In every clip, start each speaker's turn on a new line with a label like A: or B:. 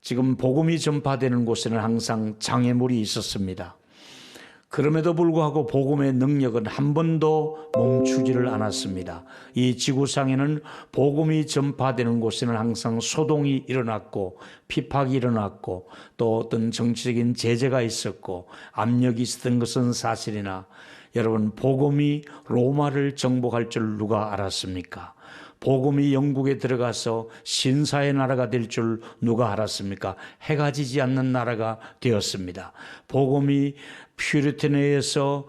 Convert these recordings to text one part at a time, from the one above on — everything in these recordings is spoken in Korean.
A: 지금 복음이 전파되는 곳에는 항상 장애물이 있었습니다. 그럼에도 불구하고 복음의 능력은 한 번도 멈추지를 않았습니다. 이 지구상에는 복음이 전파되는 곳에는 항상 소동이 일어났고 핍박이 일어났고 또 어떤 정치적인 제재가 있었고 압력이 있었던 것은 사실이나 여러분, 복음이 로마를 정복할 줄 누가 알았습니까? 복음이 영국에 들어가서 신사의 나라가 될 줄 누가 알았습니까? 해가 지지 않는 나라가 되었습니다. 복음이 퓨리탄에서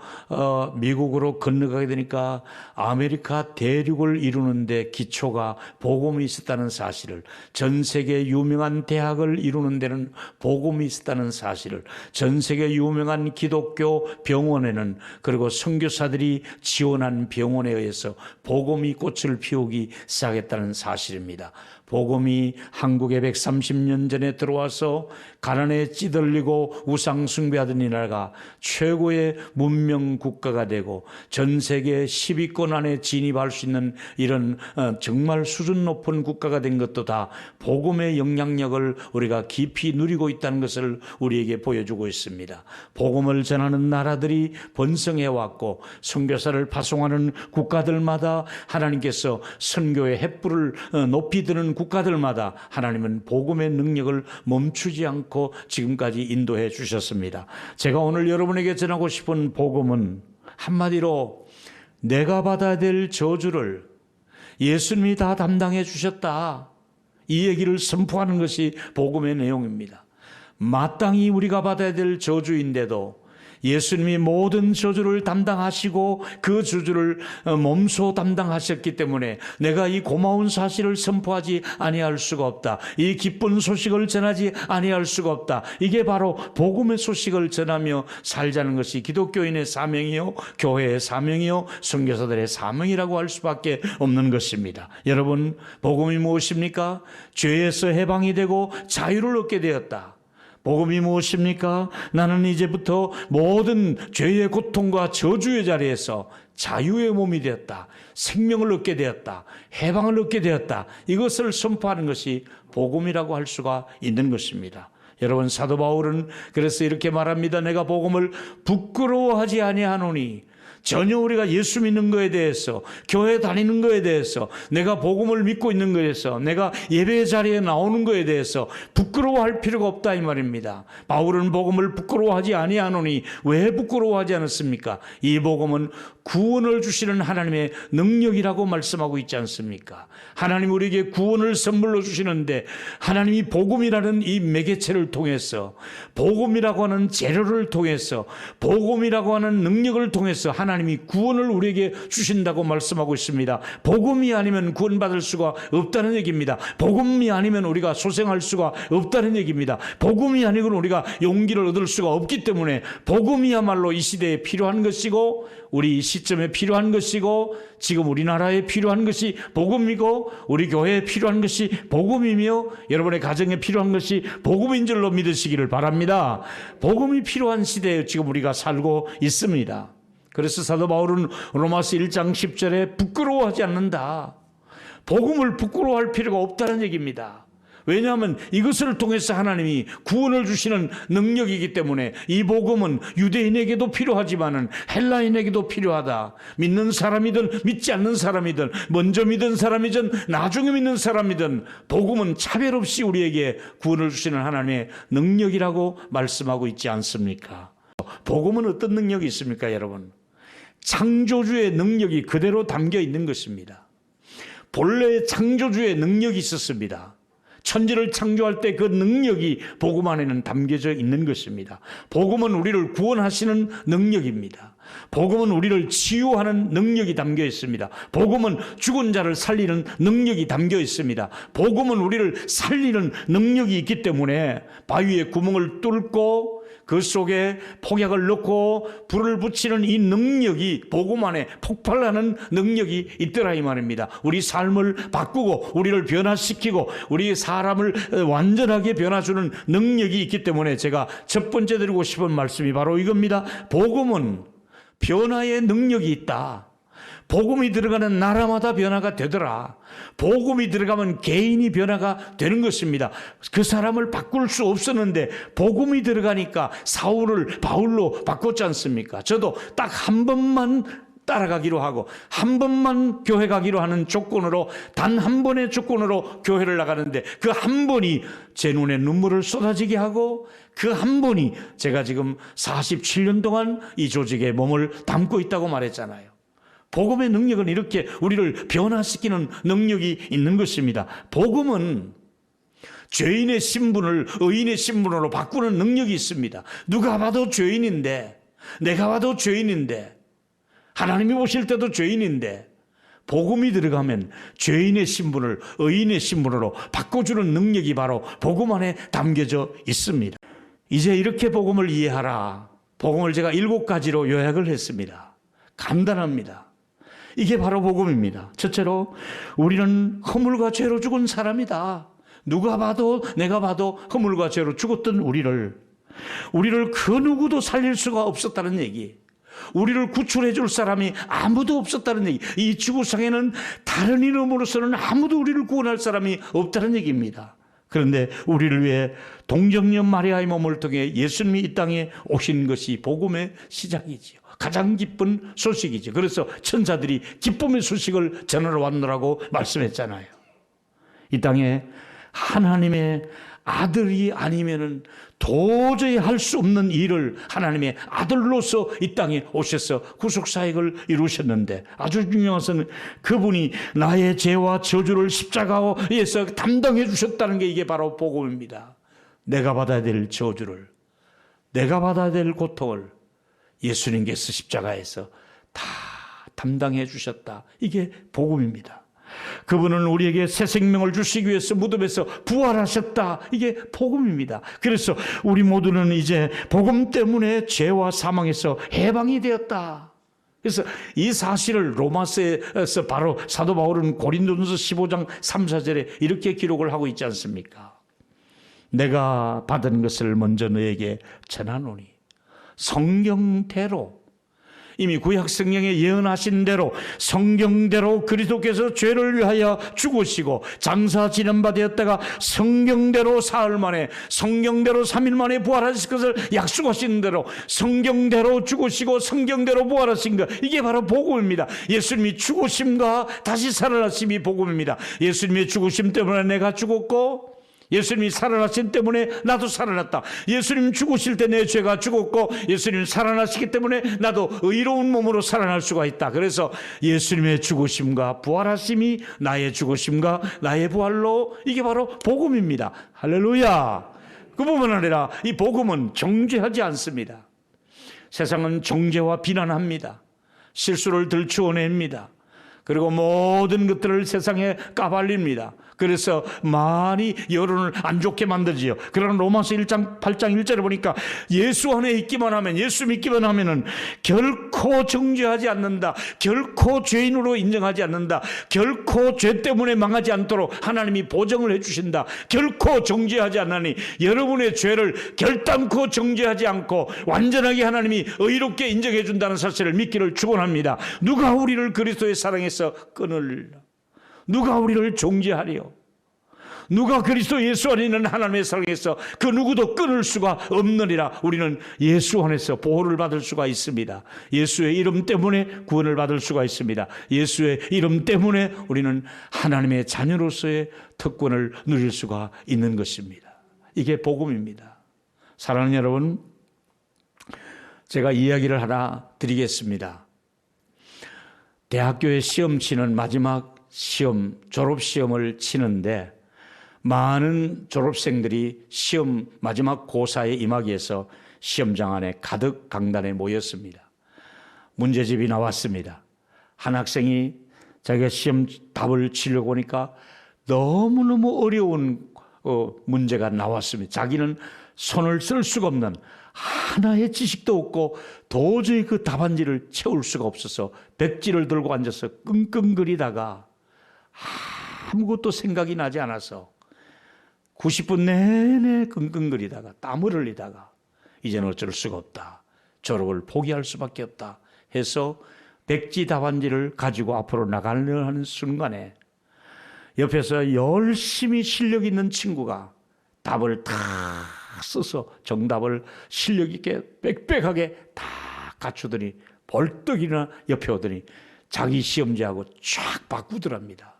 A: 미국으로 건너가게 되니까 아메리카 대륙을 이루는데 기초가 복음이 있었다는 사실을, 전 세계 유명한 대학을 이루는 데는 복음이 있었다는 사실을, 전 세계 유명한 기독교 병원에는, 그리고 선교사들이 지원한 병원에 의해서 복음이 꽃을 피우기 시작했다는 사실입니다. 복음이 한국에 130년 전에 들어와서 가난에 찌들리고 우상 숭배하던 이 나라가 최고의 문명 국가가 되고 전 세계 10위권 안에 진입할 수 있는 이런 정말 수준 높은 국가가 된 것도 다 복음의 영향력을 우리가 깊이 누리고 있다는 것을 우리에게 보여주고 있습니다. 복음을 전하는 나라들이 번성해 왔고 선교사를 파송하는 국가들마다 하나님께서 선교의 횃불을 높이 드는 국가들마다 하나님은 복음의 능력을 멈추지 않고 지금까지 인도해 주셨습니다. 제가 오늘 여러분에게 전하고 싶은 복음은 한마디로 내가 받아야 될 저주를 예수님이 다 담당해 주셨다, 이 얘기를 선포하는 것이 복음의 내용입니다. 마땅히 우리가 받아야 될 저주인데도 예수님이 모든 저주를 담당하시고 그 저주를 몸소 담당하셨기 때문에 내가 이 고마운 사실을 선포하지 아니할 수가 없다. 이 기쁜 소식을 전하지 아니할 수가 없다. 이게 바로 복음의 소식을 전하며 살자는 것이 기독교인의 사명이요, 교회의 사명이요, 선교사들의 사명이라고 할 수밖에 없는 것입니다. 여러분, 복음이 무엇입니까? 죄에서 해방이 되고 자유를 얻게 되었다. 복음이 무엇입니까? 나는 이제부터 모든 죄의 고통과 저주의 자리에서 자유의 몸이 되었다. 생명을 얻게 되었다. 해방을 얻게 되었다. 이것을 선포하는 것이 복음이라고 할 수가 있는 것입니다. 여러분, 사도 바울은 그래서 이렇게 말합니다. 내가 복음을 부끄러워하지 아니하노니, 전혀 우리가 예수 믿는 것에 대해서, 교회 다니는 것에 대해서, 내가 복음을 믿고 있는 것에 대해서, 내가 예배 자리에 나오는 것에 대해서 부끄러워할 필요가 없다, 이 말입니다. 바울은 복음을 부끄러워하지 아니하노니 왜 부끄러워하지 않았습니까? 이 복음은 구원을 주시는 하나님의 능력이라고 말씀하고 있지 않습니까? 하나님 우리에게 구원을 선물로 주시는데 하나님이 복음이라는 이 매개체를 통해서, 복음이라고 하는 재료를 통해서, 복음이라고 하는 능력을 통해서 하나님이 구원을 우리에게 주신다고 말씀하고 있습니다. 복음이 아니면 구원받을 수가 없다는 얘기입니다. 복음이 아니면 우리가 소생할 수가 없다는 얘기입니다. 복음이 아니고는 우리가 용기를 얻을 수가 없기 때문에 복음이야말로 이 시대에 필요한 것이고, 우리 이 시점에 필요한 것이고, 지금 우리나라에 필요한 것이 복음이고, 우리 교회에 필요한 것이 복음이며, 여러분의 가정에 필요한 것이 복음인 줄로 믿으시기를 바랍니다. 복음이 필요한 시대에 지금 우리가 살고 있습니다. 그래서 사도 바울은 로마서 1장 10절에 부끄러워하지 않는다. 복음을 부끄러워할 필요가 없다는 얘기입니다. 왜냐하면 이것을 통해서 하나님이 구원을 주시는 능력이기 때문에 이 복음은 유대인에게도 필요하지만은 헬라인에게도 필요하다. 믿는 사람이든 믿지 않는 사람이든, 먼저 믿은 사람이든 나중에 믿는 사람이든, 복음은 차별 없이 우리에게 구원을 주시는 하나님의 능력이라고 말씀하고 있지 않습니까? 복음은 어떤 능력이 있습니까, 여러분? 창조주의 능력이 그대로 담겨 있는 것입니다. 본래 창조주의 능력이 있었습니다. 천지를 창조할 때 그 능력이 복음 안에는 담겨져 있는 것입니다. 복음은 우리를 구원하시는 능력입니다. 복음은 우리를 치유하는 능력이 담겨 있습니다. 복음은 죽은 자를 살리는 능력이 담겨 있습니다. 복음은 우리를 살리는 능력이 있기 때문에 바위에 구멍을 뚫고 그 속에 폭약을 넣고 불을 붙이는 이 능력이, 복음 안에 폭발하는 능력이 있더라, 이 말입니다. 우리 삶을 바꾸고 우리를 변화시키고 우리 사람을 완전하게 변화주는 능력이 있기 때문에 제가 첫 번째 드리고 싶은 말씀이 바로 이겁니다. 복음은 변화의 능력이 있다. 복음이 들어가는 나라마다 변화가 되더라. 복음이 들어가면 개인이 변화가 되는 것입니다. 그 사람을 바꿀 수 없었는데 복음이 들어가니까 사울을 바울로 바꿨지 않습니까? 저도 딱 한 번만 따라가기로 하고 한 번만 교회 가기로 하는 조건으로, 단 한 번의 조건으로 교회를 나가는데 그 한 번이 제 눈에 눈물을 쏟아지게 하고 그 한 번이 제가 지금 47년 동안 이 조직에 몸을 담고 있다고 말했잖아요. 복음의 능력은 이렇게 우리를 변화시키는 능력이 있는 것입니다. 복음은 죄인의 신분을 의인의 신분으로 바꾸는 능력이 있습니다. 누가 봐도 죄인인데, 내가 봐도 죄인인데, 하나님이 보실 때도 죄인인데 복음이 들어가면 죄인의 신분을 의인의 신분으로 바꿔주는 능력이 바로 복음 안에 담겨져 있습니다. 이제 이렇게 복음을 이해하라. 복음을 제가 7가지로 요약을 했습니다. 간단합니다. 이게 바로 복음입니다. 첫째로 우리는 허물과 죄로 죽은 사람이다. 누가 봐도 내가 봐도 허물과 죄로 죽었던 우리를 그 누구도 살릴 수가 없었다는 얘기, 우리를 구출해 줄 사람이 아무도 없었다는 얘기, 이 지구상에는 다른 이름으로서는 아무도 우리를 구원할 사람이 없다는 얘기입니다. 그런데 우리를 위해 동정녀 마리아의 몸을 통해 예수님이 이 땅에 오신 것이 복음의 시작이지요. 가장 기쁜 소식이죠. 그래서 천사들이 기쁨의 소식을 전하러 왔노라고 말씀했잖아요. 이 땅에 하나님의 아들이 아니면은 도저히 할 수 없는 일을 하나님의 아들로서 이 땅에 오셔서 구속사역을 이루셨는데, 아주 중요한 것은 그분이 나의 죄와 저주를 십자가에서 담당해 주셨다는 게 이게 바로 복음입니다. 내가 받아야 될 저주를, 내가 받아야 될 고통을 예수님께서 십자가에서 다 담당해 주셨다. 이게 복음입니다. 그분은 우리에게 새 생명을 주시기 위해서 무덤에서 부활하셨다. 이게 복음입니다. 그래서 우리 모두는 이제 복음 때문에 죄와 사망에서 해방이 되었다. 그래서 이 사실을 로마서에서 바로 사도 바울은 고린도전서 15장 3, 4절에 이렇게 기록을 하고 있지 않습니까? 내가 받은 것을 먼저 너에게 전하노니 성경대로, 이미 구약 성경에 예언하신 대로 성경대로 그리스도께서 죄를 위하여 죽으시고 장사 지낸 바 되었다가 성경대로 사흘 만에, 성경대로 3일 만에 부활하실 것을 약속하신 대로 성경대로 죽으시고 성경대로 부활하신 것, 이게 바로 복음입니다. 예수님이 죽으심과 다시 살아나심이 복음입니다. 예수님의 죽으심 때문에 내가 죽었고 예수님이 살아나신 때문에 나도 살아났다. 예수님 죽으실 때 내 죄가 죽었고 예수님 살아나시기 때문에 나도 의로운 몸으로 살아날 수가 있다. 그래서 예수님의 죽으심과 부활하심이 나의 죽으심과 나의 부활로, 이게 바로 복음입니다. 할렐루야. 그뿐만 아니라 이 복음은 정죄하지 않습니다. 세상은 정죄와 비난합니다. 실수를 들추어냅니다. 그리고 모든 것들을 세상에 까발립니다. 그래서 많이 여론을 안 좋게 만들지요. 그러나 로마서 1장 8장 1절에 보니까 예수 안에 있기만 하면, 예수 믿기만 하면은 결코 정죄하지 않는다. 결코 죄인으로 인정하지 않는다. 결코 죄 때문에 망하지 않도록 하나님이 보정을 해주신다. 결코 정죄하지 않나니 여러분의 죄를 결단코 정죄하지 않고 완전하게 하나님이 의롭게 인정해 준다는 사실을 믿기를 축원합니다. 누가 우리를 그리스도의 사랑에서 끊을, 누가 우리를 정죄하리요? 누가 그리스도 예수 안에 있는 하나님의 사랑에서 그 누구도 끊을 수가 없느니라. 우리는 예수 안에서 보호를 받을 수가 있습니다. 예수의 이름 때문에 구원을 받을 수가 있습니다. 예수의 이름 때문에 우리는 하나님의 자녀로서의 특권을 누릴 수가 있는 것입니다. 이게 복음입니다. 사랑하는 여러분, 제가 이야기를 하나 드리겠습니다. 대학교에 시험 치는 마지막 시험, 졸업시험을 치는데 많은 졸업생들이 시험 마지막 고사에 임하기 위해서 시험장 안에 가득 강단에 모였습니다. 문제집이 나왔습니다. 한 학생이 자기가 시험 답을 치려고 보니까 너무너무 어려운 문제가 나왔습니다. 자기는 손을 쓸 수가 없는, 하나의 지식도 없고 도저히 그 답안지를 채울 수가 없어서 백지를 들고 앉아서 끙끙거리다가 아무것도 생각이 나지 않아서 90분 내내 끙끙거리다가 땀을 흘리다가 이제는 어쩔 수가 없다, 졸업을 포기할 수밖에 없다 해서 백지 답안지를 가지고 앞으로 나가려 하는 순간에 옆에서 열심히 실력 있는 친구가 답을 다 써서 정답을 실력 있게 빽빽하게 다 갖추더니 벌떡이나 옆에 오더니 자기 시험지하고 쫙 바꾸더랍니다.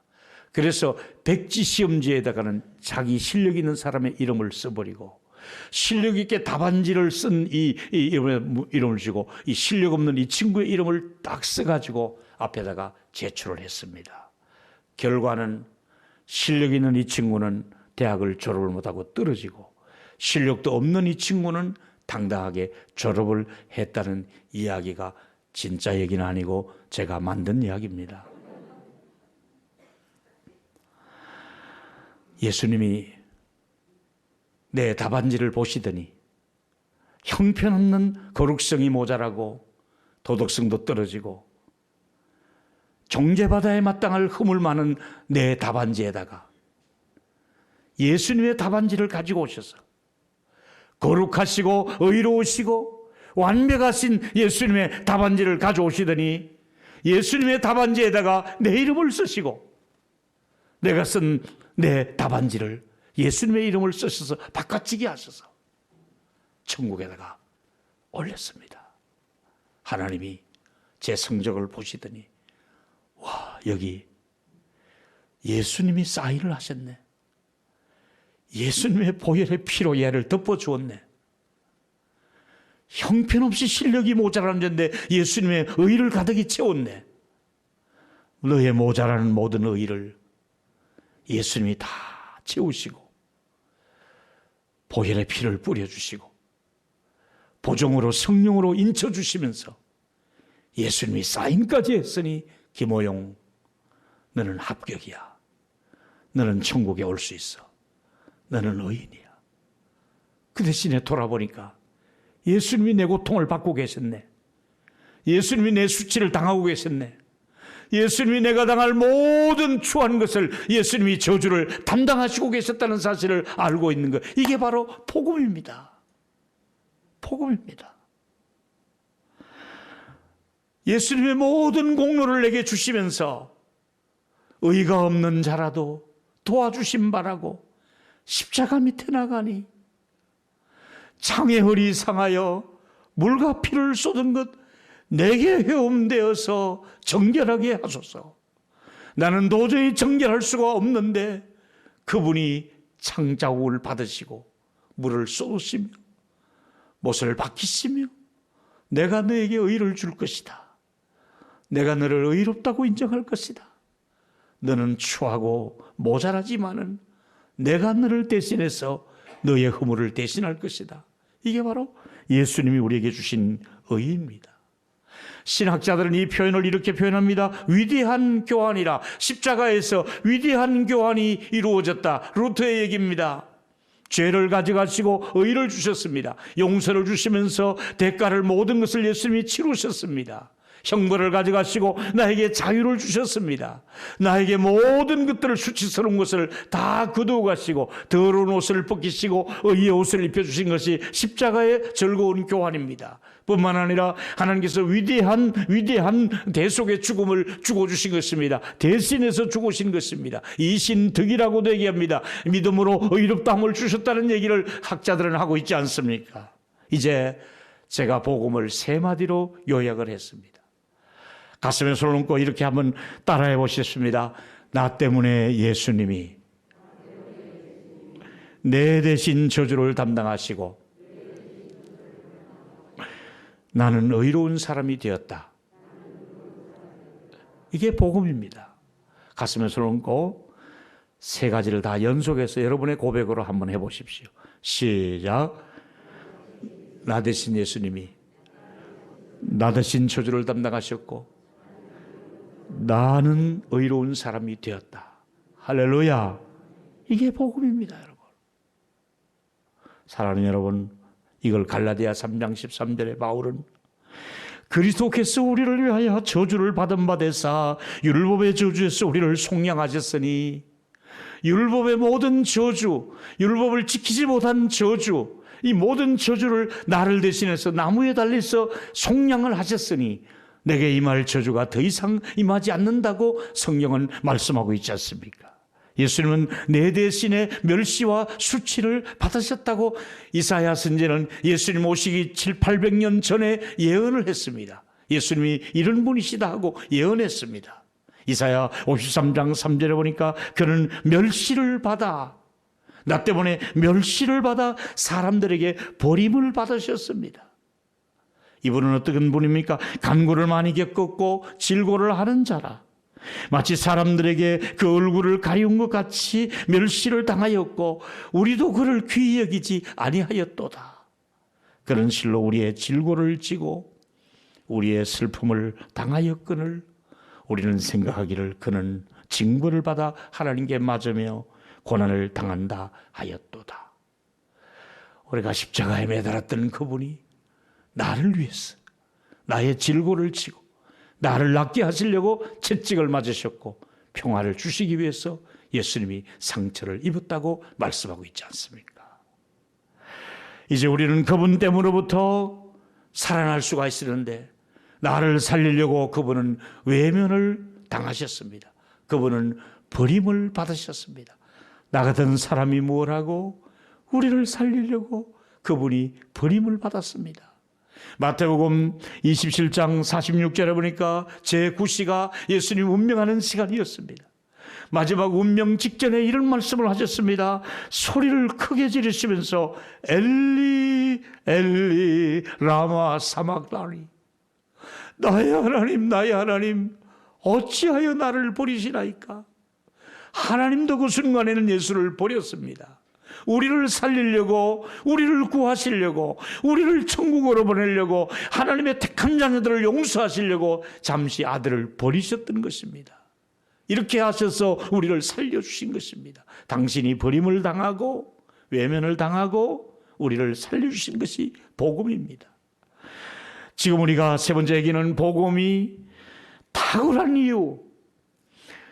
A: 그래서 백지 시험지에다가는 자기 실력 있는 사람의 이름을 써버리고 실력 있게 답안지를 쓴 이 이름을 주고 이 실력 없는 이 친구의 이름을 딱 써가지고 앞에다가 제출을 했습니다. 결과는 실력 있는 이 친구는 대학을 졸업을 못하고 떨어지고 실력도 없는 이 친구는 당당하게 졸업을 했다는 이야기가 진짜 얘기는 아니고 제가 만든 이야기입니다. 예수님이 내 답안지를 보시더니 형편없는 거룩성이 모자라고 도덕성도 떨어지고 정죄바다에 마땅할 흠을 많은 내 답안지에다가 예수님의 답안지를 가지고 오셔서 거룩하시고 의로우시고 완벽하신 예수님의 답안지를 가져오시더니 예수님의 답안지에다가 내 이름을 쓰시고 내가 쓴 내 답안지를 예수님의 이름을 쓰셔서 바꿔치기 하셔서 천국에다가 올렸습니다. 하나님이 제 성적을 보시더니 와, 여기 예수님이 사인을 하셨네. 예수님의 보혈의 피로 얘를 덮어주었네. 형편없이 실력이 모자라는데 예수님의 의를 가득히 채웠네. 너의 모자라는 모든 의를 예수님이 다 채우시고 보혈의 피를 뿌려주시고 보정으로 성령으로 인쳐주시면서 예수님이 사인까지 했으니 김호용 너는 합격이야. 너는 천국에 올 수 있어. 너는 의인이야. 그 대신에 돌아보니까 예수님이 내 고통을 받고 계셨네. 예수님이 내 수치를 당하고 계셨네. 예수님이 내가 당할 모든 추한 것을 예수님이 저주를 담당하시고 계셨다는 사실을 알고 있는 것. 이게 바로 복음입니다. 복음입니다. 예수님의 모든 공로를 내게 주시면서 의가 없는 자라도 도와주심 바라고 십자가 밑에 나가니 창의 헐이 상하여 물과 피를 쏟은 것 내게 헤엄되어서 정결하게 하소서. 나는 도저히 정결할 수가 없는데 그분이 창자국을 받으시고 물을 쏟으시며 못을 박히시며 내가 너에게 의를 줄 것이다. 내가 너를 의롭다고 인정할 것이다. 너는 추하고 모자라지만은 내가 너를 대신해서 너의 허물을 대신할 것이다. 이게 바로 예수님이 우리에게 주신 의입니다. 신학자들은 이 표현을 이렇게 표현합니다. 위대한 교환이라. 십자가에서 위대한 교환이 이루어졌다. 루터의 얘기입니다. 죄를 가져가시고 의를 주셨습니다. 용서를 주시면서 대가를 모든 것을 예수님이 치르셨습니다. 형벌을 가져가시고 나에게 자유를 주셨습니다. 나에게 모든 것들을 수치스러운 것을 다 거두어 가시고 더러운 옷을 벗기시고 의의 옷을 입혀주신 것이 십자가의 즐거운 교환입니다. 뿐만 아니라 하나님께서 위대한 대속의 죽음을 주고 주신 것입니다. 대신해서 죽으신 것입니다. 이신득이라고도 얘기합니다. 믿음으로 의롭다함을 주셨다는 얘기를 학자들은 하고 있지 않습니까? 이제 제가 복음을 세 마디로 요약을 했습니다. 가슴에 손을 얹고 이렇게 한번 따라해 보셨습니다. 나 때문에 예수님이 내 대신 저주를 담당하시고 나는 의로운 사람이 되었다. 이게 복음입니다. 가슴에 손을 얹고 세 가지를 다 연속해서 여러분의 고백으로 한번 해보십시오. 시작. 나 대신 예수님이 나 대신 저주를 담당하셨고 나는 의로운 사람이 되었다. 할렐루야. 이게 복음입니다, 여러분. 사랑하는 여러분, 이걸 갈라디아 3장 13절에 바울은 그리스도께서 우리를 위하여 저주를 받은 바 되사 율법의 저주에서 우리를 속량하셨으니 율법의 모든 저주, 율법을 지키지 못한 저주, 이 모든 저주를 나를 대신해서 나무에 달려서 속량을 하셨으니 내게 임할 저주가 더 이상 임하지 않는다고 성경은 말씀하고 있지 않습니까? 예수님은 내 대신에 멸시와 수치를 받으셨다고 이사야 선지자는 예수님 오시기 700~800년 전에 예언을 했습니다. 예수님이 이런 분이시다 하고 예언했습니다. 이사야 53장 3절에 보니까 그는 멸시를 받아, 나 때문에 멸시를 받아 사람들에게 버림을 받으셨습니다. 이분은 어떤 분입니까? 간구를 많이 겪었고 질고를 하는 자라. 마치 사람들에게 그 얼굴을 가리운 것 같이 멸시를 당하였고 우리도 그를 귀히 여기지 아니하였도다. 그런 실로 우리의 질고를 지고 우리의 슬픔을 당하였거늘 우리는 생각하기를 그는 징벌을 받아 하나님께 맞으며 고난을 당한다 하였도다. 우리가 십자가에 매달았던 그분이 나를 위해서 나의 질고를 지고 나를 낫게 하시려고 채찍을 맞으셨고 평화를 주시기 위해서 예수님이 상처를 입었다고 말씀하고 있지 않습니까? 이제 우리는 그분 때문으로부터 살아날 수가 있었는데 나를 살리려고 그분은 외면을 당하셨습니다. 그분은 버림을 받으셨습니다. 나 같은 사람이 뭘 하고 우리를 살리려고 그분이 버림을 받았습니다. 마태복음 27장 46절에 보니까 제9시가 예수님 운명하는 시간이었습니다. 마지막 운명 직전에 이런 말씀을 하셨습니다. 소리를 크게 지르시면서 엘리 엘리 라마 사막다니, 나의 하나님 나의 하나님 어찌하여 나를 버리시나이까. 하나님도 그 순간에는 예수를 버렸습니다. 우리를 살리려고, 우리를 구하시려고, 우리를 천국으로 보내려고, 하나님의 택한 자녀들을 용서하시려고 잠시 아들을 버리셨던 것입니다. 이렇게 하셔서 우리를 살려주신 것입니다. 당신이 버림을 당하고 외면을 당하고 우리를 살려주신 것이 복음입니다. 지금 우리가 세 번째 얘기는 복음이 탁월한 이유,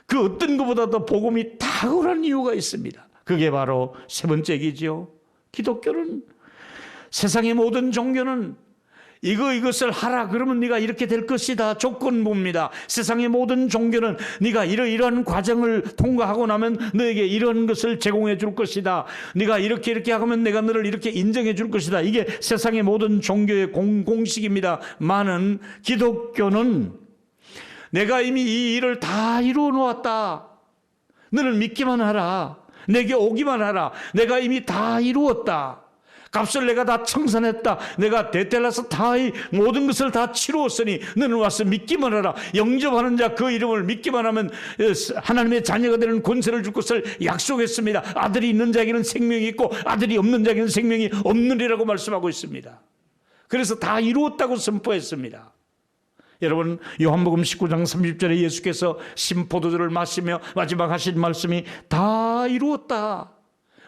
A: 그 어떤 것보다도 복음이 탁월한 이유가 있습니다. 그게 바로 세 번째 얘기죠. 기독교는, 세상의 모든 종교는 이것을 하라 그러면 네가 이렇게 될 것이다 조건부입니다. 세상의 모든 종교는 네가 이러한 과정을 통과하고 나면 너에게 이런 것을 제공해 줄 것이다. 네가 이렇게 하면 내가 너를 이렇게 인정해 줄 것이다. 이게 세상의 모든 종교의 공식입니다. 많은 기독교는 내가 이미 이 일을 다 이루어 놓았다. 너는 믿기만 하라. 내게 오기만 하라. 내가 이미 다 이루었다. 값을 내가 다 청산했다. 내가 대텔라서 다 모든 것을 다 치루었으니 너는 와서 믿기만 하라. 영접하는 자 그 이름을 믿기만 하면 하나님의 자녀가 되는 권세를 줄 것을 약속했습니다. 아들이 있는 자에게는 생명이 있고 아들이 없는 자에게는 생명이 없느니라고 말씀하고 있습니다. 그래서 다 이루었다고 선포했습니다. 여러분, 요한복음 19장 30절에 예수께서 신포도주를 마시며 마지막 하신 말씀이 다 이루었다.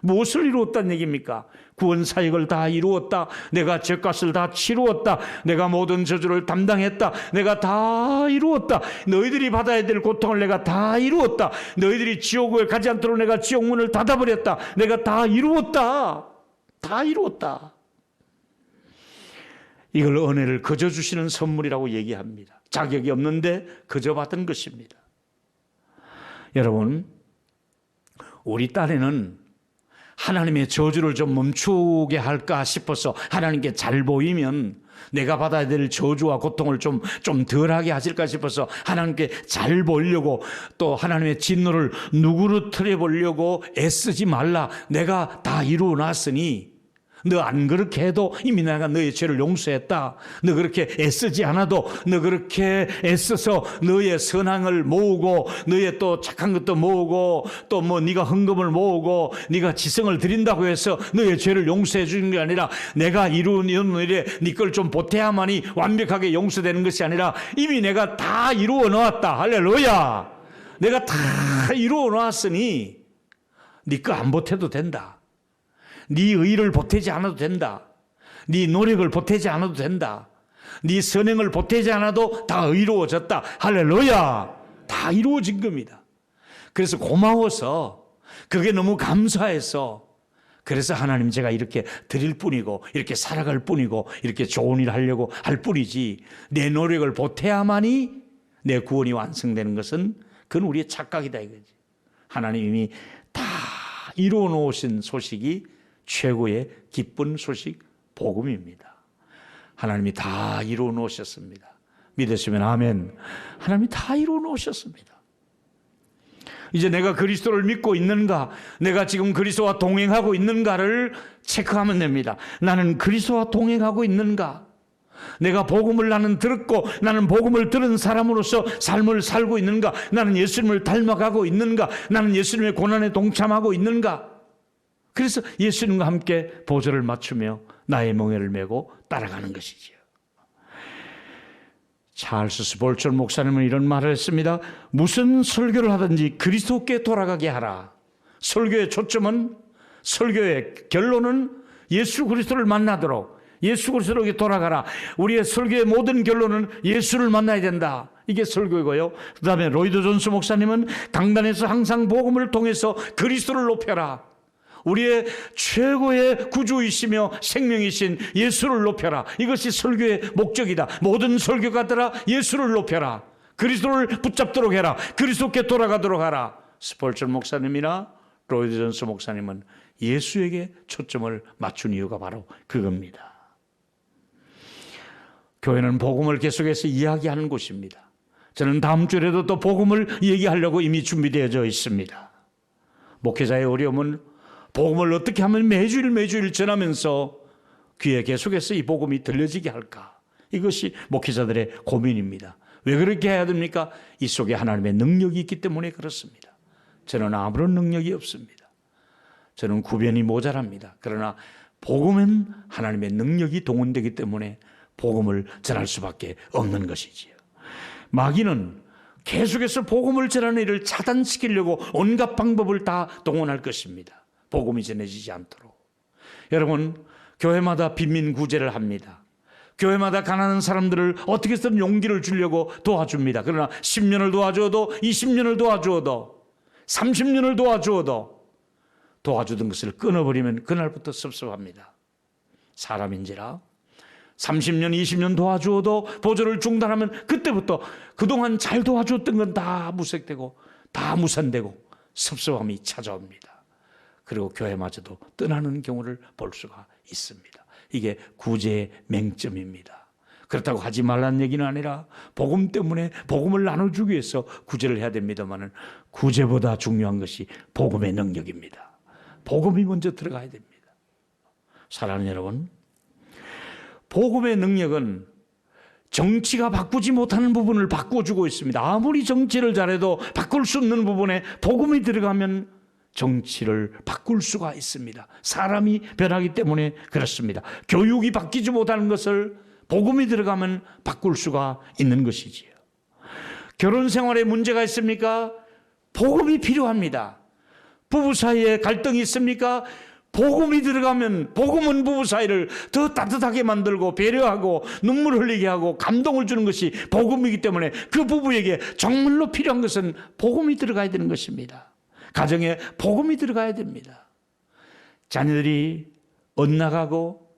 A: 무엇을 이루었다는 얘기입니까? 구원 사역을 다 이루었다. 내가 죄값을 다 치루었다. 내가 모든 저주를 담당했다. 내가 다 이루었다. 너희들이 받아야 될 고통을 내가 다 이루었다. 너희들이 지옥에 가지 않도록 내가 지옥문을 닫아버렸다. 내가 다 이루었다. 다 이루었다. 이걸 은혜를 거저 주시는 선물이라고 얘기합니다. 자격이 없는데 거저 받은 것입니다. 여러분, 우리 딴에는 하나님의 저주를 좀 멈추게 할까 싶어서 하나님께 잘 보이면 내가 받아야 될 저주와 고통을 좀 덜하게 하실까 싶어서 하나님께 잘 보이려고, 또 하나님의 진노를 누구르트려 보려고 애쓰지 말라. 내가 다 이루어 놨으니 너 안 그렇게 해도 이미 내가 너의 죄를 용서했다. 너 그렇게 애쓰지 않아도, 너 그렇게 애써서 너의 선행을 모으고 너의 또 착한 것도 모으고 또 뭐 네가 헌금을 모으고 네가 지성을 드린다고 해서 너의 죄를 용서해 주는 게 아니라, 내가 이룬 일에 네 걸 좀 보태야만이 완벽하게 용서되는 것이 아니라 이미 내가 다 이루어 놓았다. 할렐루야. 내가 다 이루어 놓았으니 네 거 안 보태도 된다. 네 의를 보태지 않아도 된다. 네 노력을 보태지 않아도 된다. 네 선행을 보태지 않아도 다 의로워졌다. 할렐루야. 다 이루어진 겁니다. 그래서 고마워서, 그게 너무 감사해서 그래서 하나님 제가 이렇게 드릴 뿐이고 이렇게 살아갈 뿐이고 이렇게 좋은 일 하려고 할 뿐이지 내 노력을 보태야만이 내 구원이 완성되는 것은 그건 우리의 착각이다 이거지. 하나님이 다 이루어 놓으신 소식이 최고의 기쁜 소식 복음입니다. 하나님이 다 이루어 놓으셨습니다. 믿으시면 아멘. 하나님이 다 이루어 놓으셨습니다. 이제 내가 그리스도를 믿고 있는가, 내가 지금 그리스도와 동행하고 있는가를 체크하면 됩니다. 나는 그리스도와 동행하고 있는가? 내가 복음을 나는 들었고 나는 복음을 들은 사람으로서 삶을 살고 있는가? 나는 예수님을 닮아가고 있는가? 나는 예수님의 고난에 동참하고 있는가? 그래서 예수님과 함께 보조를 맞추며 나의 멍에를 메고 따라가는 것이지요. 찰스 스폴전 목사님은 이런 말을 했습니다. 무슨 설교를 하든지 그리스도께 돌아가게 하라. 설교의 초점은, 설교의 결론은 예수 그리스도를 만나도록, 예수 그리스도에게 돌아가라. 우리의 설교의 모든 결론은 예수를 만나야 된다. 이게 설교이고요. 그 다음에 로이드 존스 목사님은 강단에서 항상 복음을 통해서 그리스도를 높여라. 우리의 최고의 구주이시며 생명이신 예수를 높여라. 이것이 설교의 목적이다. 모든 설교가들아 예수를 높여라. 그리스도를 붙잡도록 해라. 그리스도께 돌아가도록 하라. 스폴전 목사님이나 로이드 존스 목사님은 예수에게 초점을 맞춘 이유가 바로 그겁니다. 교회는 복음을 계속해서 이야기하는 곳입니다. 저는 다음 주에도 또 복음을 얘기하려고 이미 준비되어져 있습니다. 목회자의 어려움은 복음을 어떻게 하면 매주일 전하면서 귀에 계속해서 이 복음이 들려지게 할까? 이것이 목회자들의 고민입니다. 왜 그렇게 해야 됩니까? 이 속에 하나님의 능력이 있기 때문에 그렇습니다. 저는 아무런 능력이 없습니다. 저는 구변이 모자랍니다. 그러나 복음은 하나님의 능력이 동원되기 때문에 복음을 전할 수밖에 없는 것이지요. 마귀는 계속해서 복음을 전하는 일을 차단시키려고 온갖 방법을 다 동원할 것입니다. 복음이 전해지지 않도록. 여러분, 교회마다 빈민구제를 합니다. 교회마다 가난한 사람들을 어떻게 해서든 용기를 주려고 도와줍니다. 그러나 10년을 도와주어도 20년을 도와주어도 30년을 도와주어도 도와주던 것을 끊어버리면 그날부터 섭섭합니다. 사람인지라 30년 20년 도와주어도 보조를 중단하면 그때부터 그동안 잘 도와줬던 건 다 무색되고 다 무산되고 섭섭함이 찾아옵니다. 그리고 교회마저도 떠나는 경우를 볼 수가 있습니다. 이게 구제의 맹점입니다. 그렇다고 하지 말라는 얘기는 아니라 복음 때문에 복음을 나눠주기 위해서 구제를 해야 됩니다만 구제보다 중요한 것이 복음의 능력입니다. 복음이 먼저 들어가야 됩니다. 사랑하는 여러분, 복음의 능력은 정치가 바꾸지 못하는 부분을 바꿔주고 있습니다. 아무리 정치를 잘해도 바꿀 수 없는 부분에 복음이 들어가면 정치를 바꿀 수가 있습니다. 사람이 변하기 때문에 그렇습니다. 교육이 바뀌지 못하는 것을 복음이 들어가면 바꿀 수가 있는 것이지요. 결혼 생활에 문제가 있습니까? 복음이 필요합니다. 부부 사이에 갈등이 있습니까? 복음이 들어가면 복음은 부부 사이를 더 따뜻하게 만들고 배려하고 눈물 흘리게 하고 감동을 주는 것이 복음이기 때문에 그 부부에게 정말로 필요한 것은 복음이 들어가야 되는 것입니다. 가정에 복음이 들어가야 됩니다. 자녀들이 엇나가고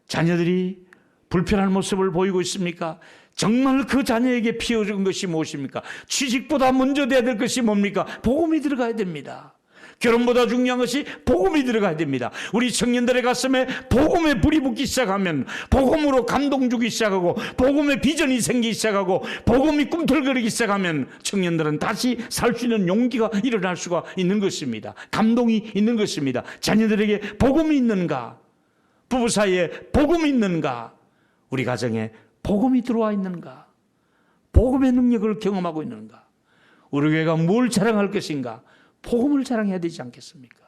A: 자녀들이 불편한 모습을 보이고 있습니까? 정말 그 자녀에게 피워준 것이 무엇입니까? 취직보다 먼저 돼야 될 것이 뭡니까? 복음이 들어가야 됩니다. 결혼보다 중요한 것이 복음이 들어가야 됩니다. 우리 청년들의 가슴에 복음의 불이 붙기 시작하면 복음으로 감동 주기 시작하고 복음의 비전이 생기기 시작하고 복음이 꿈틀거리기 시작하면 청년들은 다시 살 수 있는 용기가 일어날 수가 있는 것입니다. 감동이 있는 것입니다. 자녀들에게 복음이 있는가? 부부 사이에 복음이 있는가? 우리 가정에 복음이 들어와 있는가? 복음의 능력을 경험하고 있는가? 우리 교회가 뭘 자랑할 것인가? 복음을 자랑해야 되지 않겠습니까?